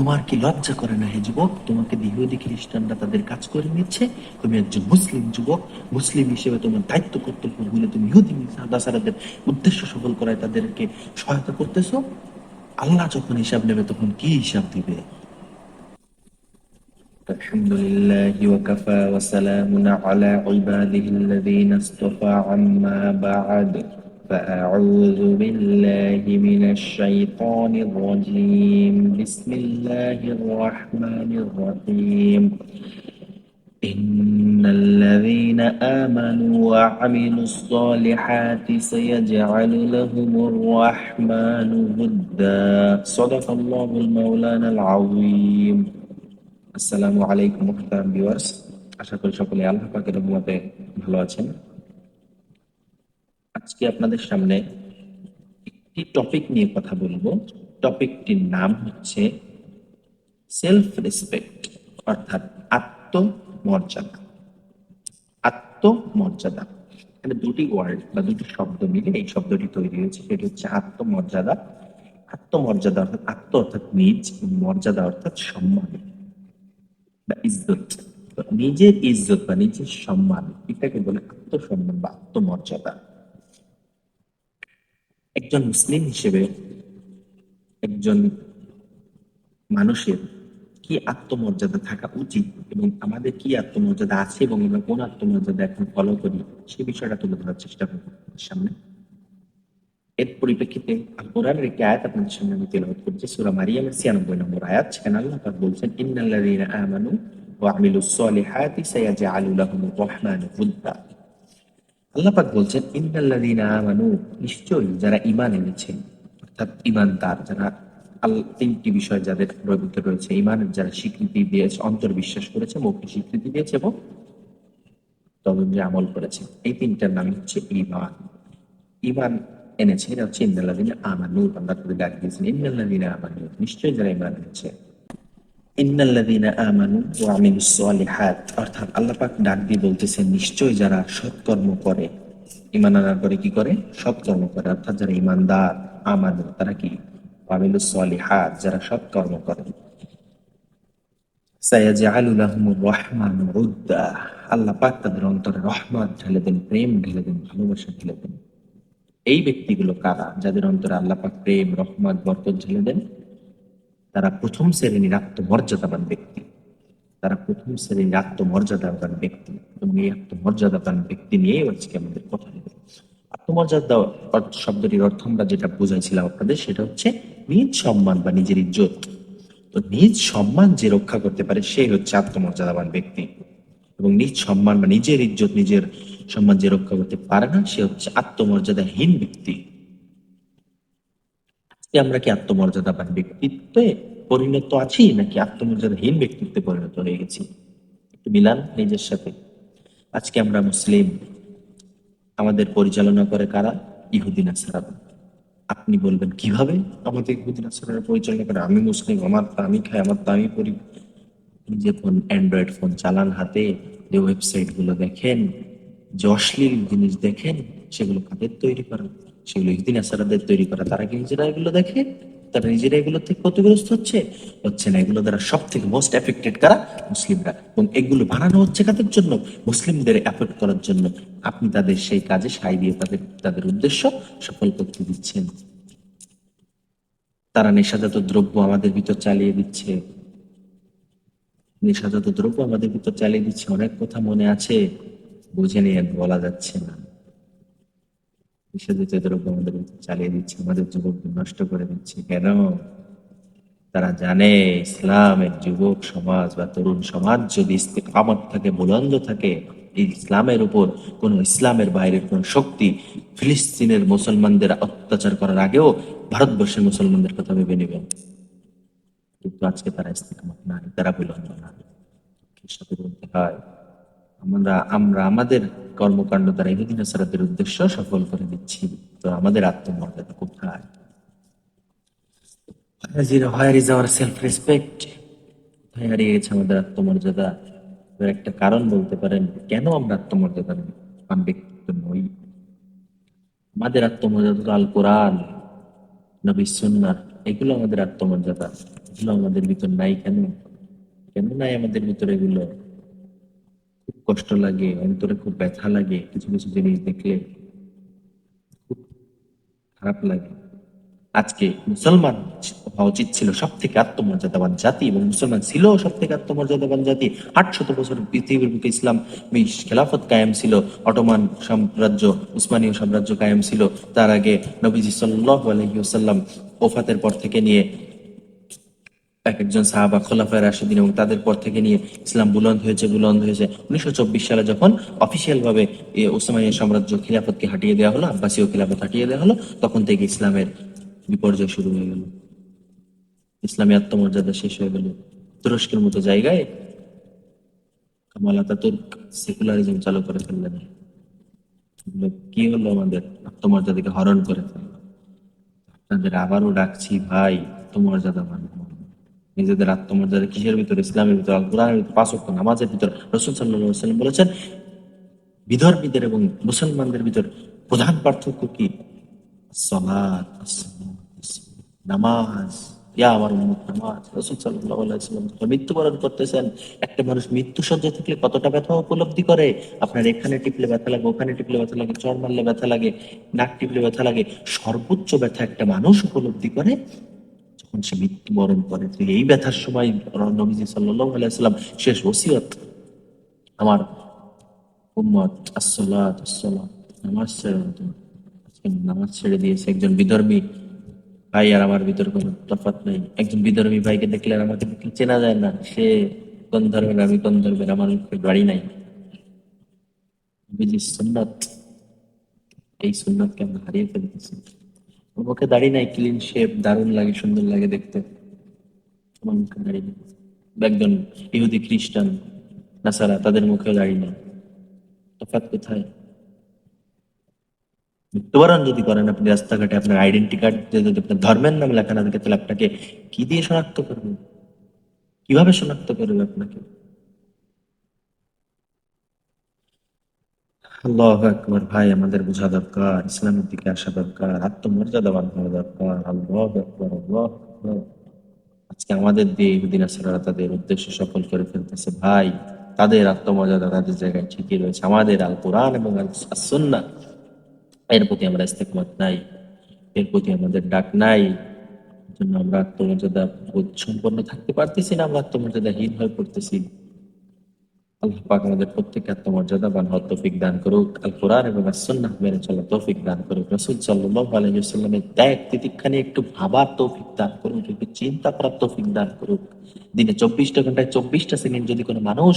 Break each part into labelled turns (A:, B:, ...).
A: তোমার কি লজ্জা করে না হে যুবক? তোমাকে ইহুদি খ্রিস্টানরা তাদের কাজ করে নিচ্ছে, তুমি একজন মুসলিম যুবক, মুসলিম হিসেবে তোমার দায়িত্ব কর্তব্য বলে তুমি ইহুদি নাসারাদের উদ্দেশ্য সফল করায় তাদেরকে সহায়তা করতেছো। আল্লাহ যখন হিসাব নেবে তখন কি হিসাব দিবে? আলহামদুলিল্লাহি ওয়া কাফা ওয়া সালামুন আলা ইবাদিহিল্লাযীনা ইসতাফা আম্মা বা'দ فأعوذ بالله من الشيطان الرجيم بسم الله الرحمن الرحيم إن الذين آمنوا وعملوا الصالحات سيجعل لهم الرحمن ودا صدق الله المولانا العظيم আসসালামু আলাইকুম ভিউয়ার্স, আশা করি সকলে আল্লাহ পাকের রহমতে ভালো আছেন। আজকে আপনাদের সামনে একটি টপিক নিয়ে কথা বলবো। টপিকটির নাম হচ্ছে সেলফ রেসপেক্ট, অর্থাৎ আত্মমর্যাদা। আত্মমর্যাদা, এখানে দুটি ওয়ার্ড বা দুটি শব্দ মিলে এই শব্দটি তৈরি হয়েছে, সেটি হচ্ছে আত্মমর্যাদা। আত্মমর্যাদা অর্থাৎ আত্ম অর্থাৎ নিজ, মর্যাদা অর্থাৎ সম্মান বা ইজ্জত। নিজের ইজ্জত বা নিজের সম্মান, এটাকে বলে আত্মসম্মান বা আত্মমর্যাদা। একজন মুসলিম হিসেবে একজন মানুষের কি আত্মমর্যাদা থাকা উচিত এবং আমাদের কি আত্মমর্যাদা আছে এবং আমরা কোন আত্মমর্যাদা এখন ফলো করি, সে বিষয়টা তুলে ধরার চেষ্টা করব আপনাদের সামনে। এর পরিপ্রেক্ষিতে কোরআনের একটি আয়াত আপনাদের সামনে আমি তেলাওয়াত করছি, সূরা মারিয়ামের 96 নম্বর আয়াত। সেখানে আল্লাহ পাক বলছেন, ইন্নাল্লাযীনা আমানু ওয়া আমিলুস সলিহাতি সায়াজআলু লাহুমুর রহমানু উদ্দা। আল্লাহ পাক বলছেন, ইন্নাল্লাযীনা আমানু, নিশ্চয়ই যারা ঈমান এনেছেন, অর্থাৎ ঈমানদার যারা, তিনটি বিষয় যাদের ভিতরে রয়েছে, ঈমানের যারা স্বীকৃতি দিয়েছে, অন্তর বিশ্বাস করেছে, মুখে স্বীকৃতি দিয়েছে এবং তদন্তে আমল করেছে, এই তিনটার নাম হচ্ছে ঈমান। ঈমান এনেছে, এটা হচ্ছে ইন্নাল্লাযীনা আমানু। আল্লাহ তাদের ডাক দিয়েছেন ইন্নাল্লাযীনা আমানু, নিশ্চয়ই যারা ঈমান এনেছে। ইন্নাল্লাযীনা আমানু ওয়া আমিলুস সলিহাত, অর্থাৎ আল্লাহ পাক ডাক দিয়ে বলতেছেন নিশ্চয়ই যারা সৎকর্ম করে। ঈমান আনার পরে কি করে? সৎকর্ম করে, অর্থাৎ যারা ঈমানদার। আমানু, তারা কি? ওয়া আমিলুস সলিহাত, যারা সৎকর্ম করে। সায়াজআলু লাহুমুর রহমানু উদ্দা, আল্লাহ পাক তাদের অন্তরে রহমত ঢেলে দেন, প্রেম ঢেলে দেন, ভালোবাসা ঢেলে দেন। এই ব্যক্তিগুলো কারা? যাদের অন্তরে আল্লাহ পাক প্রেম, রহমত, বরকত ঢেলে দেন, তারা প্রথম শ্রেণীর আত্মমর্যাদাবান ব্যক্তি। তারা প্রথম শ্রেণীর আত্মমর্যাদাবান ব্যক্তি এবং এই আত্মমর্যাদাবান ব্যক্তি নিয়ে আজকে আমাদের কথা হবে। আত্মমর্যাদা শব্দটির অর্থ আমরা যেটা বুঝাইছিলাম আপনাদের, সেটা হচ্ছে নিজ সম্মান বা নিজের ইজ্জত। তো নিজ সম্মান যে রক্ষা করতে পারে সে হচ্ছে আত্মমর্যাদাবান ব্যক্তি, এবং নিজ সম্মান বা নিজের ইজ্জত, নিজের সম্মান যে রক্ষা করতে পারে না সে হচ্ছে আত্মমর্যাদাহীন ব্যক্তি। আমরা কি আত্মমর্যাদাবান ব্যক্তিত্বে পরিণত আছি নাকি আত্মমর্যাদাহীন ব্যক্তিত্বে পরিণত হয়ে গেছি? একটু মিলান নিজের সাথে। আজকে আমরা মুসলিম, আমাদের পরিচালনা করে কারা? ইহুদি নাসারা। আপনি বলবেন কিভাবে আমাদের ইহুদি নাসারা পরিচালনা করে? আমি মুসলিম, আমার তা আমি খাই, আমার তা আমি পড়ি। যে ফোন, অ্যান্ড্রয়েড ফোন চালান হাতে, যে ওয়েবসাইট গুলো দেখেন, যে অশ্লীল জিনিস দেখেন, সেগুলো কাদের তৈরি করা? সেগুলো ইহুদি নাসারাদের তৈরি করা। তারা কি নিজেরা এগুলো দেখে? তারা নিজেরা এগুলো থেকে ক্ষতিগ্রস্ত হচ্ছে? হচ্ছে না। এগুলো দ্বারা সব থেকে মোস্ট এফেক্টেড কারা? মুসলিমরা। এবং এগুলো বানানো হচ্ছে কাদের জন্য? মুসলিমদের এফেক্ট করার জন্য। আপনি তাদের সেই কাজে সাই দিয়ে তাদের তাদের উদ্দেশ্য সফল করতে দিচ্ছেন। তারা নেশাজাত দ্রব্য আমাদের ভিতর চালিয়ে দিচ্ছে। নেশাজাত দ্রব্য আমাদের ভিতর চালিয়ে দিচ্ছে। অনেক কথা মনে আছে, বুঝে নিয়ে বলা যাচ্ছে না। নেশাজাত দ্রব্য আমাদের ভিতর চালিয়ে দিচ্ছে, আমাদের যুবকদের নষ্ট করে দিচ্ছে। কেন? তারা জানে ইসলামের যুবক সমাজ বা তরুণ সমাজ যদি ইস্তেকামত থাকে, বুলন্দ থাকে, এই ইসলামের উপর কোন ইসলামের বাইরের কোন শক্তি ফিলিস্তিনের মুসলমানদের অত্যাচার করার আগেও ভারতবর্ষের মুসলমানদের কথা ভেবে নেবেন। কিন্তু আজকে তারা ইস্তেকামত নাই, তারা বুলন্দ না। সাথে বলতে হয় আমরা আমরা আমাদের কর্মকাণ্ড দ্বারা ইহুদি নাসারাদের উদ্দেশ্য সফল করে দিচ্ছি। তো আমাদের আত্মমর্যাদা কোথায়? Where is our self-respect? কোথায় হারিয়ে গেছে আমাদের আত্মমর্যাদা? এর একটা কারণ বলতে পারেন কেন আমরা আত্মমর্যাদাবান ব্যক্তিত্ব নই? আমাদের আত্মমর্যাদা তো আল কোরআন, নবী সুন্নাহ, এগুলো আমাদের আত্মমর্যাদা। এগুলো আমাদের ভিতর নাই কেন? কেন নাই আমাদের ভিতরে এগুলো? খুব কষ্ট লাগে, অন্তরে খুব ব্যথা লাগে কিছু কিছু জিনিস দেখলে, খুব খারাপ লাগে। আজকে মুসলমান হওয়া উচিত ছিল সব থেকে আত্মমর্যাদাবান জাতি, এবং মুসলমান ছিল সব থেকে আত্মমর্যাদাবান জাতি। 800 বছর পৃথিবীর বুকে ইসলাম খেলাফত কায়েম ছিল, অটোমান সাম্রাজ্য, উসমানীয় সাম্রাজ্য কায়েম ছিল। তার আগে নবীজি সাল্লাল্লাহু আলাইহি ওয়াসাল্লাম ওফাতের পর থেকে নিয়ে এক একজন সাহাবা খোলাফায়ে রাশিদিন এবং তাদের পর থেকে নিয়ে ইসলাম বুলন্দ হয়েছে 1924 সালে যখন অফিসিয়াল ভাবে উসমানীয় সাম্রাজ্য খিলাফতকে হাটিয়ে দেওয়া হলো, আব্বাসীয় খিলাফত হাটিয়ে দেওয়া হলো, তখন থেকে ইসলামের বিপর্যয় শুরু হয়ে গেল, ইসলামী আত্মমর্যাদা শেষ হয়ে গেল। তুরস্কের মতো জায়গায় কামাল আতাতুর্ক সেকুলারিজম চালু করে ফেললেন। কি হলো? আমাদের আত্মমর্যাদাকে হরণ করে ফেলল। আপনাদের আবারও ডাকছি ভাই, আত্মমর্যাদা মানব। নিজেদের আত্মমর্যাদা কিসের ভিতর? ইসলামের ভিতর, আল কোরআনের ভিতর, 5 ওয়াক্ত নামাজের ভিতর। রাসূল সাল্লাল্লাহু আলাইহি ওয়াসাল্লাম বলেছেন, বিধর্মীদের এবং মুসলমানদের ভিতর প্রধান পার্থক্য কি? সালাত, নামাজ। ইয়া আমার উম্মত, নামাজ। রাসূল সাল্লাল্লাহু আলাইহি ওয়াসাল্লাম মৃত্যুবরণ করতেছেন, একটা মানুষ মৃত্যু সজ্জা থাকলে কতটা ব্যথা উপলব্ধি করে। আপনার এখানে টিপলে ব্যথা লাগে, ওখানে টিপলে ব্যথা লাগে, চড় মারলে ব্যথা লাগে, নাক টিপলে ব্যথা লাগে। সর্বোচ্চ ব্যথা একটা মানুষ উপলব্ধি করে যখন সে মৃত্যুবরণ করে। তো এই ব্যথার সময় নবীজি সাল্লাল্লাহু আলাইহি ওয়াসাল্লাম শেষ ওসিয়ত, আমার উম্মত আসসালাত আসসালাত, নামাজ ছেড়ে না তুমি। আজকে নামাজ ছেড়ে দিয়েছে একজন বিধর্মী ভাই, আর আমার ভিতর কোনো তফাৎ নেই। একজন বিধর্মী ভাইকে দেখলে আর আমাকে দেখলে চেনা যায় না, সে কোন ধর্মের, আমি কোন ধর্মের, আমার মুখে গাড়ি নাই। নবীজির সুন্নাত, এই সুন্নাতকে আমরা হারিয়ে ফেলতেছি। ওর মুখে দাড়ি নাই, ক্লিন শেপ, দারুণ লাগে, সুন্দর লাগে দেখতে। আমার মুখে দাড়ি নেই। একজন ইহুদি, খ্রিস্টান, নাসারা, তাদের মুখেও দাড়ি নেই। তফাৎ কোথায়? মৃত্যুবরণ যদি করেন আপনি রাস্তাঘাটে, আপনার আইডেন্টি কার্ড যদি আপনার ধর্মের নাম লেখা না থাকে, তাহলে আপনাকে কি দিয়ে শনাক্ত করবে? কিভাবে শনাক্ত করবে আপনাকে? আল্লাহু আকবার। ভাই, আমাদের বোঝা দরকার, ইসলামের দিকে আসা দরকার, আত্মমর্যাদাবান হওয়া দরকার। আল্লাহু আকবার, আল্লাহু আকবার। আজকে আমাদের দিয়ে ইহুদি নাসারারা তাদের উদ্দেশ্য সফল করে ফেলতেছে ভাই। তাদের আত্মমর্যাদা তাদের জায়গায় ঠিকই রয়েছে, আমাদের আল কোরআন এবং আল সুন্নাহ এর প্রতি আমরা ইস্তেকমাত নাই, এর প্রতি আমাদের ডাক নাই। জন্য আমরা আত্মমর্যাদা বোধ সম্পন্ন থাকতে পারতেছি না, আমরা আত্মমর্যাদাহীন হয়ে পড়তেছি। আল্লাহ পাক আমাদের প্রত্যেককে আত্মমর্যাদাবান হওয়ার তৌফিক দান করুক, আল কোরআন এবং সুন্নাহ মেনে চলার তৌফিক দান করুক, রাসূল সাল্লাল্লাহু আলাইহি ওয়াসাল্লামের ত্যাগ তিতিক্ষা নিয়ে একটু ভাবার তৌফিক দান করুক, একটু চিন্তা করার তৌফিক দান করুক। দিনে 24টা ঘন্টায় 24টা সেকেন্ড যদি কোনো মানুষ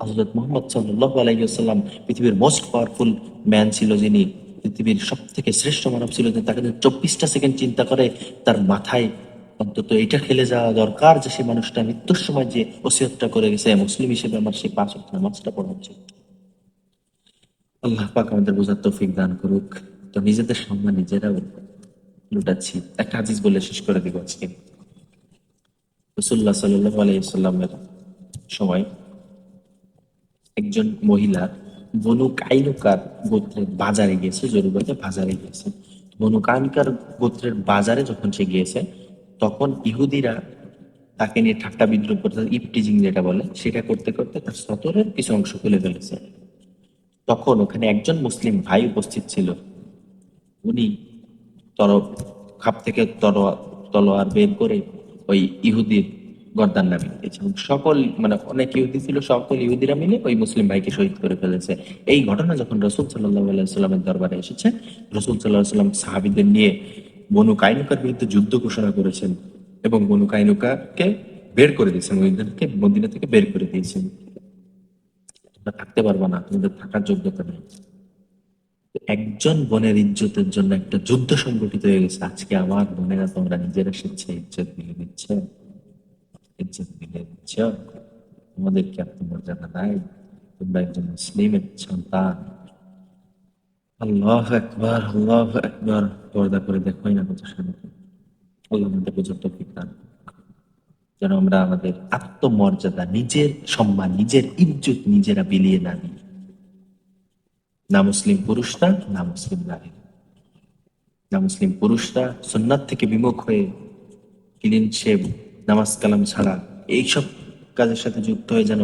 A: হযরত মুহাম্মদ সাল্লাল্লাহু আলাইহি ওয়াসাল্লাম, পৃথিবীর মোস্ট পাওয়ারফুল ম্যান ছিল যিনি, পৃথিবীর সব থেকে শ্রেষ্ঠ মানব ছিল যিনি, তাকে যদি 24টা সেকেন্ড চিন্তা করে, তার মাথায় অন্তত এটা খেলে যাওয়া দরকার যে সে মানুষটা মৃত্যুর সময় যে ওসিয়তটা করে গেছে, মুসলিম হিসেবে আমার সেই 5 ওয়াক্ত নামাজটা পড়া উচিত। আল্লাহ পাক আমাদের বোঝার তৌফিক দান করুক। তো নিজেদের সম্মান নিজেরা লুটাচ্ছি। একটা হাদিস বলে শেষ করে দিব আজকে। রাসূলুল্লাহ সাল্লাল্লাহু আলাইহি সাল্লামের সময় একজন মহিলা বনু কাইনুকার গোত্রের বাজারে গিয়েছে, জরুরতে বাজারে গিয়েছে। বনু কাইনুকার গোত্রের বাজারে যখন সে গিয়েছে, তখন ইহুদিরা তাকে নিয়ে ঠাট্টা বিদ্রুপ করতে, ইপটিজিং যেটা বলে, সেটা করতে করতে তার সতরের কিছু অংশ খুলে ফেলেছে। তখন ওখানে একজন মুসলিম ভাই উপস্থিত ছিল। উনি তর খাপ থেকে তলোয়ার বের করে ওই ইহুদির গর্দান নামিয়ে দিয়েছে, এবং সকল, মানে অনেক ইহুদি ছিল, সকল ইহুদিরা মিলে ওই মুসলিম ভাইকে শহীদ করে ফেলেছে। এই ঘটনা যখন রাসূল সাল্লাল্লাহু আলাইহি সাল্লামের দরবারে এসেছে, রাসূল সাল্লাল্লাহু আলাইহি সাল্লাম সাহাবীদের নিয়ে বনু কাইনুকার বিরুদ্ধে যুদ্ধ ঘোষণা করেছেন এবং বনু কাইনুকাকে বের করে দিয়েছেন, ওইদেরকে মদিনা থেকে বের করে দিয়েছেন। তোমরা থাকতে পারবে না, তোমাদের থাকার যোগ্যতা নেই। একজন বোনের ইজ্জতের জন্য একটা যুদ্ধ সংগঠিত হয়ে গেছে। আজকে আমার বোনেরা, তোমরা নিজেরা স্বেচ্ছা ইজ্জত বিলিয়ে দিচ্ছ, ইজ্জত বিলিয়ে দিচ্ছ, তোমাদের কি আত্মমর্যাদা নাই? তোমরা একজন মুসলিমের সন্তান। আল্লাহ আকবার, আল্লাহ আকবার। পর্দা করে দেখোই না কত শান্তি। আল্লাহ আমাদের বোঝার তৌফিক দান করুক। যেন আমরা আমাদের আত্মমর্যাদা, নিজের সম্মান, নিজের ইজ্জত নিজেরা বিলিয়ে না দিই। না মুসলিম পুরুষরা, না মুসলিম নারীরা। না মুসলিম পুরুষরা সুন্নাত থেকে বিমুখ হয়ে ক্লিন শেভ নামাজ কালাম ছাড়া এইসব কাজের সাথে যুক্ত হয়ে যেন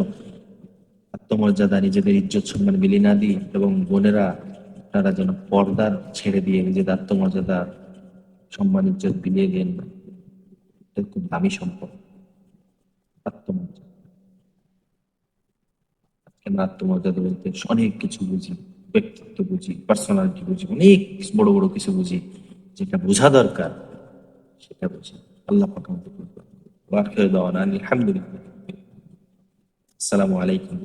A: আত্মমর্যাদা, নিজেদের ইজ্জত সম্মান বিলিয়ে না দিই, এবং বোনেরা তারা যেন পর্দার ছেড়ে দিয়ে নিজেদের আত্মমর্যাদা সম্মান ইজ্জত বিলিয়ে দেন না। এটা খুব দামি সম্পদ, আত্মমর্যাদা। আজকে আমরা আত্মমর্যাদা বলতে অনেক কিছু বুঝি, ব্যক্তিত্ব বুঝি, পার্সোনালিটি বুঝি, অনেক বড় বড় কিছু বুঝি, যেটা বোঝা দরকার সেটা বুঝি। আল্লাহ পাক আমাদের করবে। ওয়াখির দাওয়ানা আলহামদুলিল্লাহ। আসসালামু আলাইকুম।